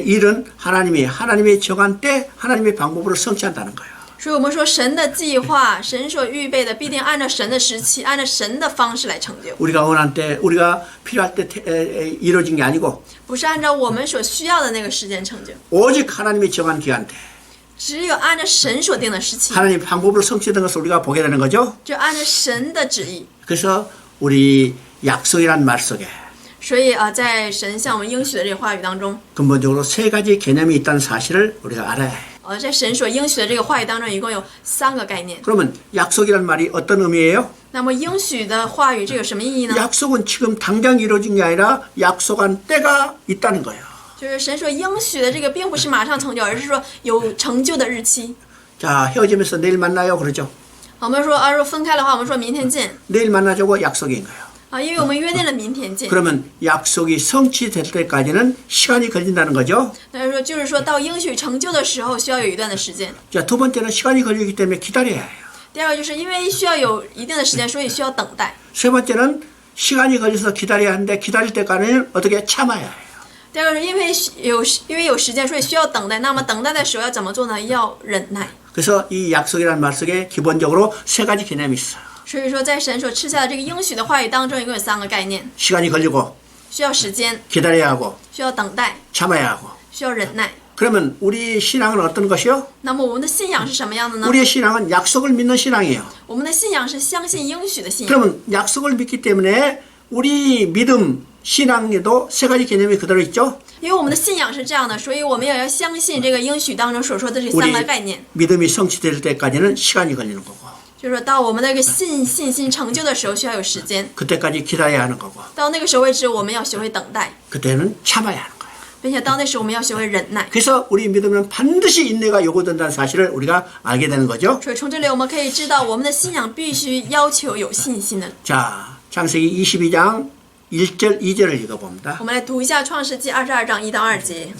일은 하나님의 정한 때 하나님의 방법으로 성취한다는 거예요. 所以我们说神的计划，神所预备的必定按照神的时期，按照神的方式来成就， 우리가 원할 때 우리가 필요할 때 이루어진 게 아니고 不是按照我们所需要的那个时间成就， 오직 하나님이 정한 기한 때 只有按照神所定的时期， 하나님 방법으로 성취된 것을 우리가 보게 되는 거죠. 就按照神的旨意。 그래서 우리 약속이란 말 속에 所以在神向我们应许的这个话语当中， 근본적으로 세 가지 개념이 있다는 사실을 우리가 알아야 해요. 在神所应许的这个话语当中，一共有3个概念。 그러면 약속이란 말이 어떤 의미예요? 那么应许的话语这有什么意义呢？ 약속은 지금 당장 이루어진 게 아니라 약속한 때가 있다는 거예요. 就是神所应许的这个，并不是马上成就，而是说有成就的日期。 자, 헤어지면서 내일 만나요 그러죠. 我们说，如果分开的话，我们说明天见 내일 만나자고 약속인 거예요. 因为我们约定了明天见。 그러면 약속이 성취될 때까지는 시간이 걸린다는 거죠. 就是说到应许成就的时候，需要有一段的时间。 자, 두 번째는 시간이 걸리기 때문에 기다려야 해요. 第二个就是因为需要有一定的时间，所以需要等待。 세 번째는 시간이 걸려서 기다려야 하는데 기다릴 때까지는 어떻게 참아야 해요. 第二个是因为有时间，所以需要等待。那么等待的时候要怎么做呢？要忍耐。 그래서 이 약속이라는 말 속에 기본적으로 세 가지 개념이 있어요. 所以说，在神所赐下的这个应许的话语当中，一共有3个概念： 시간이 걸리고 需要时间， 기다려야 하고 需要等待， 참아야 하고. 需要忍耐。 그러면 우리 신앙은 어떤 것이요? 那么我们的信仰是什么样的呢？ 우리의 신앙은 약속을 믿는 신앙이에요. 我们的信仰是相信应许的信仰。 그러면 약속을 믿기 때문에 우리 믿음, 신앙에도 세 가지 개념이 그대로 있죠. 因为我们的信仰是这样的，所以我们也要相信这个应许当中所说的这 우리 3个概念。 믿음이 성취될 때까지는 시간이 걸리는 거고 就是说到我们那个信心成就的时候，需要有时间。 그때까지 기다려야 하는 거고 到那个时候为止，我们要学会等待， 그때는 참아야 하는 거예요. 并且到那时候我们要学会忍耐。 그래서 우리 믿음은 반드시 인내가 요구된다는 사실을 우리가 알게 되는 거죠. 所以从这里我们可以知道，我们的信仰必须要求有信心的。 자, 창세기 22장 1절 2절을 읽어봅니다. 我们来读一下创世纪22章1到2节。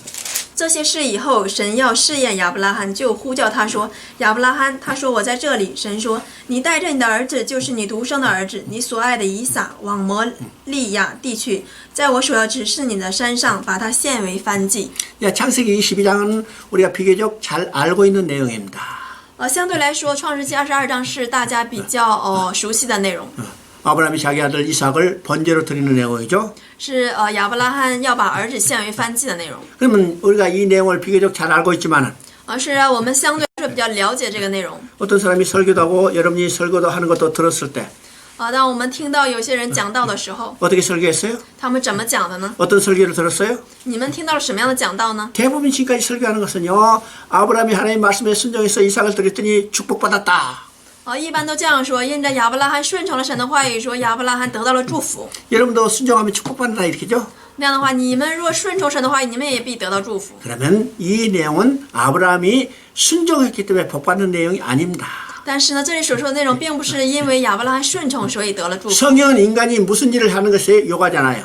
这些事以后，神要试验亚伯拉罕，就呼叫他说：“亚伯拉罕。”他说：“我在这里。”神说：“你带着你的儿子，就是你独生的儿子，你所爱的以撒，往摩利亚地去，在我所要指示你的山上，把他献为燔祭。” 창세기 22장은 우리가 비교적 잘 알고 있는 내용입니다. 相对来说，创世纪22章是大家比较熟悉的内容。 아브라함이 자기 아들 이삭을 번제로 드리는 내용이죠. 是亚伯拉罕要把儿子献为燔祭的内容。 그러면 우리가 이 내용을 비교적 잘 알고 있지만은 是啊，我们相对来说比较了解这个内容。 어떤 사람이 설교도 하고 여러분이 설교도 하는 것도 들었을 때 当我们听到有些人讲道的时候， 어떻게 설교했어요? 他们怎么讲的呢？ 어떤 설교를 들었어요? 你们听到了什么样的讲道呢？ 대부분 지금까지 설교하는 것은요. 아브라함이 하나님 말씀에 순종해서 이삭을 드렸더니 축복받았다. 一般都这样说，因着亚伯拉罕顺从了神的话语，说亚伯拉罕得到了祝福。 여러분도 순종하면 축복받는다 이렇게죠? 那样的话，你们若顺从神的话语，你们也必得到祝福。 그러면 이 내용은 아브라함이 순종했기 때문에 복받는 내용이 아닙니다. 但是呢，这里所说的内容并不是因为亚伯拉罕顺从所以得了祝福。 성경은 인간이 무슨 일을 하는 것에 요구하잖아요.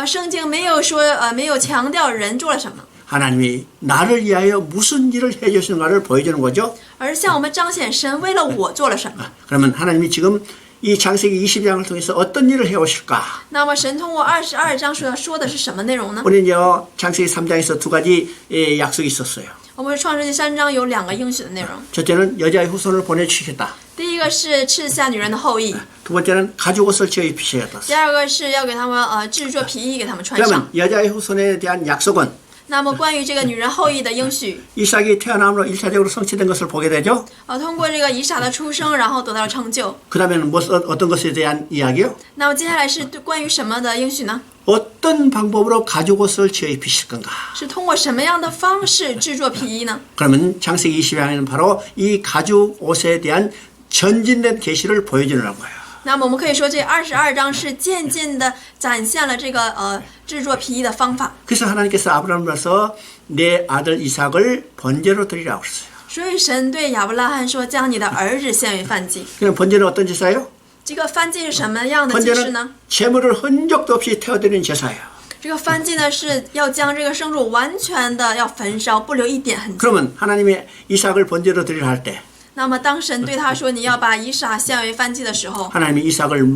圣经没有说没有强调人做了什么， 하나님이 나를 위하여 무슨 일을 해주시는가를 보여주는 거죠. 而向我们彰显神为了我做了什么。 그러면 하나님이 지금 이 창세기 22장을 통해서 어떤 일을 해오실까? 那么神通过22章说的是什么内容呢？ 우리는요 창세기 3장에서 두 가지 약속이 있었어요. 我们创世纪3章有2个应许的内容。 첫째는 여자의 후손을 보내주시겠다. 第一个是赐下女人的后裔， 두 번째는 가죽옷을 지어 입히시겠다. 第二个是要给他们制作皮衣给他们穿上。 그러면 여자의 후손에 대한 약속은 那么关于这个女人后裔的应许， 이삭이 태어남으로 1차적으로 성취된 것을 보게 되죠. 通过这个以撒的出生，然后得到了成就。 그 다음에는 어떤 것에 대한 이야기요? 那么接下来是关于什么的应许呢？ 어떤 방법으로 가죽옷을 지어 입히실 건가? 是通过什么样的方式制作皮衣呢？ 그러면 창세기 22장에는 바로 이 가죽옷에 대한 전진된 계시를 보여주는 거예요. 那么我们可以说，这22章是渐渐的展现了这个制作皮衣的方法。 그래서 하나님께서 아브라함을 불러서 내 아들 이삭을 번제로 드리라고 그랬어요. 所以神对亚伯拉罕说：“将你的儿子献为燔祭。 그럼 번제는 어떤 제사예요? 这个燔祭是什么样的祭祀 번제는 呢？ 재물을 흔적도 없이 태워드리는 제사예요. 这个燔祭呢，是要将这个牲畜完全的要焚烧，不留一点痕迹。 그러면 하나님의 이삭을 번제로 드리라 할 때 那么当神对他说你要把以撒献为燔祭的时候， 하나님이 이삭을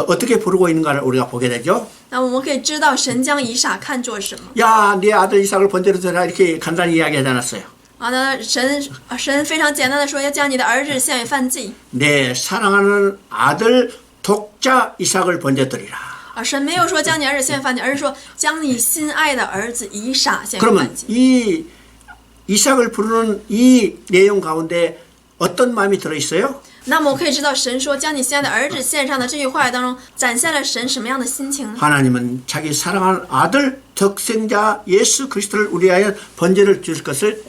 어떻게 부르고 있는가를 우리가 보게 되죠. 那我们可以知道神将以撒看作什么。 야, 네 아들 이삭을 번제로 드리라 이렇게 간단히 이야기하지 않았어요. 那神非常简单的说，要将你的儿子献为燔祭。 내 사랑하는 아들 독자 이삭을 번제 드리라. 神没有说将你儿子献为燔祭，而是说将你心爱的儿子以撒献为燔 그러면 祭。 이 이삭을 부르는 이 내용 가운데 어떤 마음이 들어있어요? 那么我可以知道，神说将你心爱的儿子献上的这句话语当中，展现了神什么样的心情呢？ 하나님은 자기 사랑하는 아들 독생자 예수 그리스도를 우리 위하여 번제를 줄 것을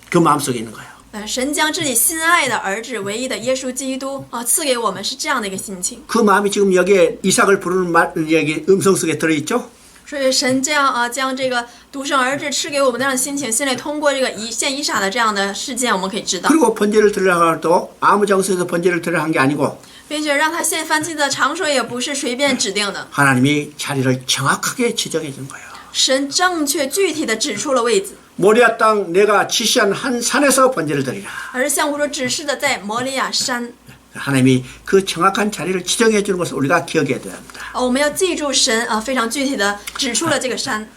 그 마음속에 있는 거예요. 神将自己心爱的儿子唯一的耶稣基督赐给我们，是这样的一个心情。 그 마음이 지금 여기에 이삭을 부르는 여기 음성 속에 들어있죠? 所以神这样将这个独生儿子赐给我们那样的心情，现在通过这个献以撒的这样的事件，我们可以知道。 그리고 번제를 드리라고 해도 아무 장소에서 번제를 드리라 한 게 아니고 并且让他献燔祭的场所也不是随便指定的， 하나님이 자리를 정확하게 지정해 준 거예요. 神正确具体的指出了位置， 모리아 땅 내가 지시한 한 산에서 번제를 드리라. 而是向我所指示的在摩利亚山。 하나님이 그 정확한 자리를 지정해 주는 것을 우리가 기억해야 됩니다. 我们要记住神非常具体的指出了这个山。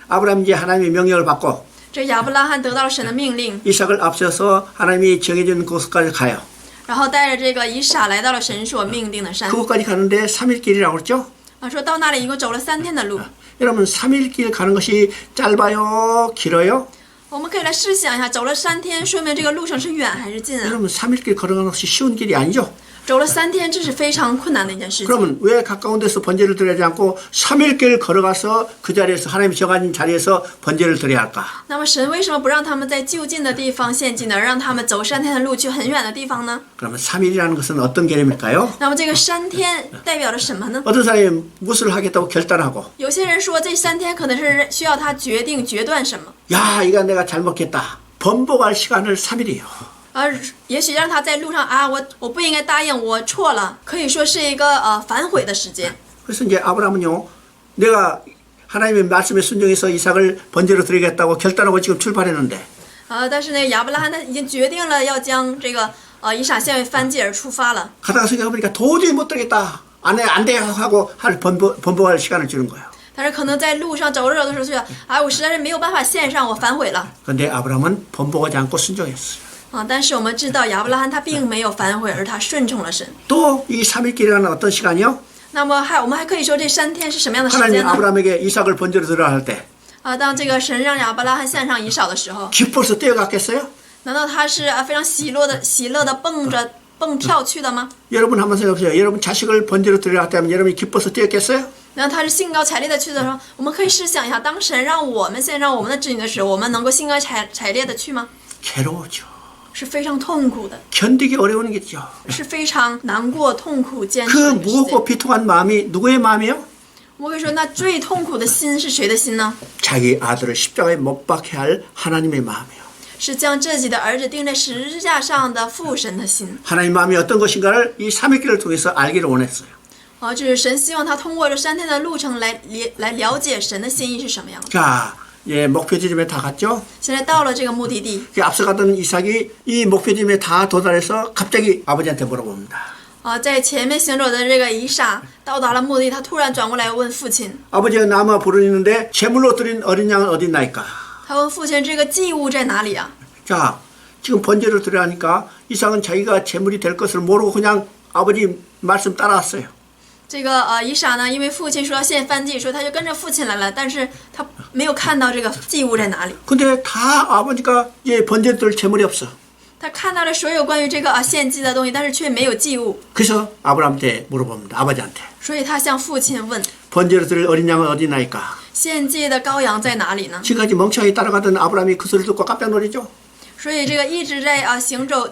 아브라함이 이제 하나님의 명령을 받고 这亚伯拉罕得到了神的命令， 이삭을 앞서서 하나님이 정해준 곳까지 가요. 然后带着这个以撒来到了神所命定的山。 그곳까지 가는데 3일 길이라고 그랬죠? 说到那里一共走了3天的路。 여러분 3일 길 가는 것이 짧아요? 길어요? 我们可以来试想一下，走了3天，说明这个路程是远还是近啊？ 여러분 3일 길 걸어가는 것이 쉬운 길이 아니죠? 走了3天，这是非常困难的一件事情。 그러면 왜 가까운 데서 번제를 드리지 않고 3일 길 걸어가서 그 자리에서 하나님이 정한 자리에서 번제를 드려야 할까? 那么神为什么不让他们在就近的地方献祭呢？让他们走3天的路去很远的地方呢？ 그러면 3일이라는 것은 어떤 개념일까요? 那么这个3天代表着什么呢？ 어떤 사람이 무엇을 하겠다고 결단하고 有些人说这3天可能是需要他决定决断什么， 야 이거 내가 잘못했다. 번복할 시간을 3일이에요. 也许让他在路上我不应该答应，我错了，可以说是一个反悔的时间。 그래서 이제 아브라함은요, 내가 하나님의 말씀에 순종해서 이삭을 번제로 드리겠다고 결단하고 지금 출발했는데 但是那个亚伯拉罕他已经决定了要将这个以撒献为燔祭而出发了。 가다가 생각해보니까 도저히 못 드리겠다. 안 돼 하고 번복할 시간을 주는 거예요. 但是可能在路上走着走的时候觉得，我实在是没有办法献上，我反悔了。 그런데 아브라함은 번복하지 않고 순종했어요. 但是我们知道亚伯拉罕他并没有反悔，而他顺从了神。 또 이 3일 길이라는 어떤 시간이요? 那么我们还可以说这3天是什么样的时 하나님 间呢？ 아브라함에게 이삭을 번제로 드려 할 때 当这个神让亚伯拉罕献上以扫的时候， 기뻐서 뛰어갔겠어요? 难道他是非常喜乐的蹦跳去的吗？ 여러분 한번 생각해보세요. 여러분 자식을 번제로 드려 할 때면 여러분이 기뻐서 뛰었겠어요? 然后他是兴高采烈的去的时候，我们可以试想一下，当神让我们献上我们的子女的时候，我们能够兴高采烈的去吗？ 괴로워져. 是非常痛苦的， 견디기 어려운 거죠. 是非常难过、痛苦、艰 그 辛的时 무겁고 间。 비통한 마음이 누구의 마음이요? 我会说，那最痛苦的心是谁的心呢？ 자기 아들을 십자가에 못 박게 할 하나님의 마음이요. 是将自己的儿子钉在十字架上的父神的心。 하나님 마음이 어떤 것인가를 이 3일길을 통해서 알기를 원했어요. 这是神希望他通过这3天的路程来了解神的心意是什么样的。 자, 예, 목표 지점에 다 갔죠? 现在到了这个目的地， 앞서가던 이삭이 이 목표 지점에 다 도달해서 갑자기 아버지한테 물어봅니다. 在前面行走的这个以撒到达了目的地，他突然转过来问父亲， 아버지가 나무가 부르짖는데 제물로 드린 어린 양은 어딨나이까? 他问父亲这个祭物在哪里啊？ 자, 지금 번제를 드려야 하니까 이삭은 자기가 제물이 될 것을 모르고 그냥 아버지 말씀 따라왔어요. 这个以撒呢，因为父亲说要献燔祭，所以他就跟着父亲来了，但是他没有看到这个祭物在哪里。 근데 다 아버지가 이제 번제 드릴 제물이 없어. 他看到了所有关于这个献祭的东西，但是却没有祭物， 그래서 아브라함한테 물어봅니다. 아버지한테. 所以他向父亲问： 번제로 드릴 어린 양은 어디나이까? 献祭的羔羊在哪里呢？ 지금까지 멍청하게 따라가던 아브라함이 그 소리를 듣고 깜짝 놀라죠. 所以这个一直在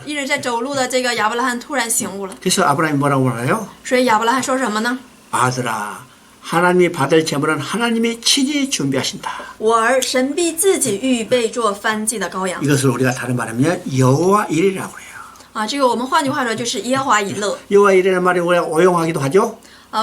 一直在走路的这个亚伯拉罕突然醒悟了。 그래서 아브라함이 뭐라고 말해요? 所以亚伯拉罕说什么呢？ 아들아, 하나님이 받을 제물은 하나님이 친히 준비하신다. 我儿，神必自己预备做燔祭的羔羊。 이것을 우리가 다른 말하면 여호와 일이라고 해요. 这个我们换句话说就是耶和华以勒。 여호와 일이라는 말이 우리가 오용하기도 하죠.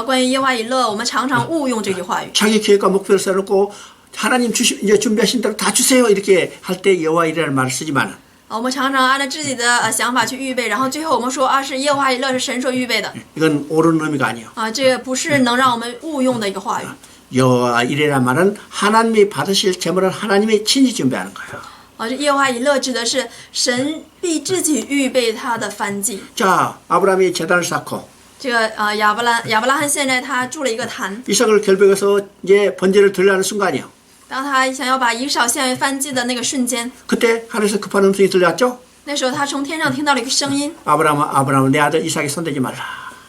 关于耶和华以勒，我们常常误用这句话语。 자기 계획과 목표를 써놓고 하나님 이제 준비하신 대로 다 주세요 이렇게 할 때 여호와 일이라는 말을 쓰지만 我们常常按照自己的想法去预备，然后最后我们说是耶和华以勒是神所预备的。 이건 옳은 의미가 아니에요. 这个不是能让我们误用的一个话语。 여호와 일이라는 말은 하나님이 받으실 제물은 하나님이 친히 준비하는 거예요. 这耶和华以勒指的是神必自己预备他的燔祭。 자, 아브라함이 제단을 쌓고 这个亚伯拉罕现在他筑了一个坛， 이삭을 결백해서 이제 번제를 드리려는 순간이요. 当他想要把以扫献为燔祭的那个瞬间， 그때 하늘에서 급한 음성이 들려왔죠. 那时候他从天上听到了一个声音， 아브라함 내 아들 이삭에 손대지 말라.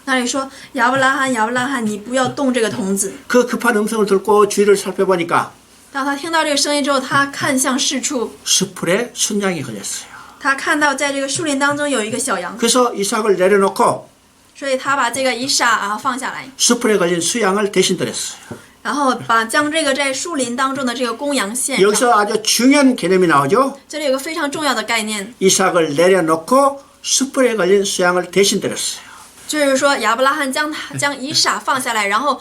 那里说亚伯拉罕，你不要动这个童子。 그 급한 음성을 듣고 주위를 살펴보니까 当他听到这个声音之后，他看向四处， 수풀에 순양이 걸렸어요. 他看到在这个树林当中有一个小羊， 그래서 이삭을 내려놓고 所以他把这个以撒放下来， 수풀에 걸린 수양을 대신 드렸어요. 然后将这个在树林当中的这个公羊献上。 여기서 아주 중요한 개념이 나오죠. 这里有个非常重要的概念， 이삭을 내려놓고 수풀에 걸린 수양을 대신 드렸어요. 就是说亚伯拉罕将以撒放下来，然后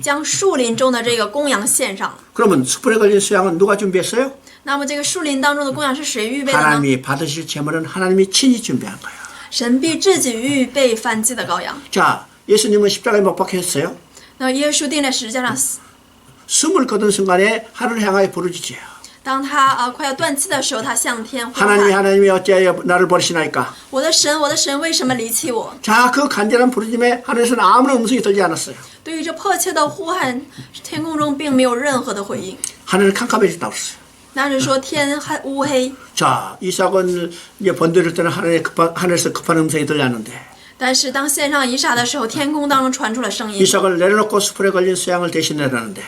将树林中的这个公羊献上了。 그러면 수풀에 걸린 수양은 누가 준비했어요? 那么这个树林当中的公羊是谁预备的呢？ 하나님이 받으실 제물은 하나님이 친히 준비한 거예요. 神必自己预备燔祭的羔羊。 자, 예수님은 십자가에 못 박혔어요. 那耶稣钉在十字架上死， 숨을 거둔 순간에 하늘을 향하여 부르짖어요. 当他快要断气的时候，他向天呼 하나님이 喊 하나님이 어찌하여 나를 버리시나이까? ：“我的神，我的神，为什么离弃我 자, 그 간절한 부르짖음에 하늘에서는 아무런 음성이 들리지 않았어요. ？”对于这迫切的呼喊，天空中并没有任何的回应。 하늘을 캄캄해졌다고 그랬어요. 那是说天黑乌黑， 자, 이삭은 이제 번들을 때는 하늘에서 급한 음성이 들렸는데 但是当献上以撒的时候，天空当中传出了声音， 이삭을 내려놓고 수풀에 걸린 수양을 대신 내려는데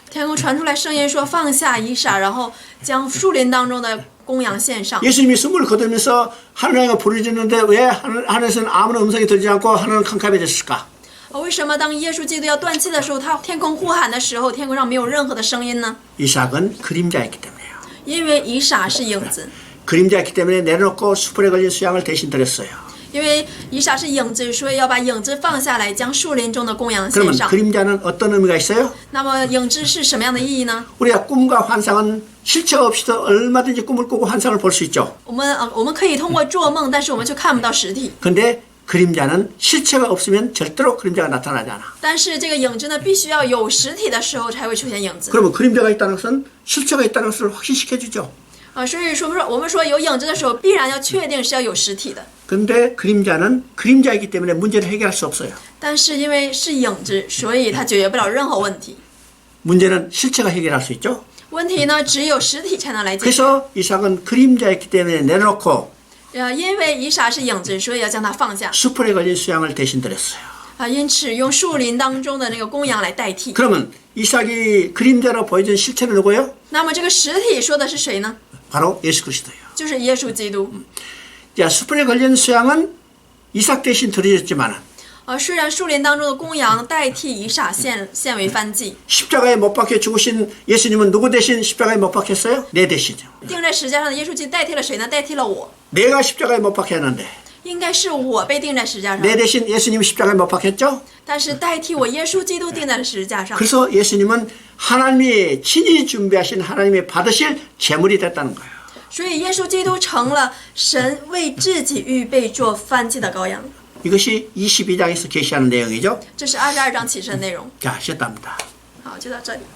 天空传出来声音说放下以撒，然后将树林当中的公羊献上。 예수님이 숨을 거두면서 하늘에 부르짖는데 왜 하늘에서는 아무런 음성이 들리지 않고 하늘은 캄캄해졌을까? 为什么当耶稣基督要断气的时候，他天空呼喊的时候，天空上没有任何的声音呢？ 이삭은 그림자였기 때문에요. 因为以撒是影子， 그림자였기 때문에 내려놓고 수풀에 걸린 수양을 대신 드렸어요. 因为以撒是影子，所以要把影子放下来，将树林中的公羊献 그러면 上。 그림자는 어떤 의미가 있어요? 那么影子是什么样的意义呢？ 우리가 꿈과 환상은 실체가 없이도 얼마든지 꿈을 꾸고 환상을 볼 수 있죠. 我们可以通过做梦，但是我们却看不到实体。 근데 그림자는 실체가 없으면 절대로 그림자가 나타나지 않아. 但是这个影子呢，必须要有实体的时候才会出现影子。 그러면 그림자가 있다는 것은 실체가 있다는 것을 확신시켜주죠. 所以说我们说有影子的时候，必然要确定是要有实体的。 근데 그림자는 그림자이기 때문에 문제를 해결할 수 없어요. 但是因为是影子，所以它解决不了任何问题。 문제는 실체가 해결할 수 있죠. 问题呢，只有实体才能来解决。 그래서 이삭은 그림자였기 때문에 내려놓고 因为以撒是影子，所以要将它放下。 수풀에 걸린 수양을 대신 드렸어요. 因此用树林当中的那个公羊来代替。 그러면 이삭이 그림자로 보여준 실체는 누구예요? 那么这个实体说的是谁呢？ 바로 예수 그리스도예요. 就是耶稣基督。 자, 수풀에 걸린 수양은 이삭 대신 드려졌지만 虽然树林当中的公羊代替以撒献为燔祭， 십자가에 못 박혀 죽으신 예수님은 누구 대신 십자가에 못 박혔어요? 내 대신이죠. 钉在十字架上的耶稣基督代替了谁呢？代替了我。 내가 십자가에 못 박혔는데 应该是我被钉在十字架上， 내 대신 예수님이 십자가에 못 박혔죠? 但是代替我耶稣基督钉在了十字架上。 그래서 예수님은 하나님이 친히 준비하신 하나님이 받으실 제물이 됐다는 거예요. 所以耶稣基督成了神为自己预备做燔祭的羔羊。 이것이 22장에서 계시하는 내용이죠. 这是22章启示的内容。 자, 쉬었답니다. 好，就到这里。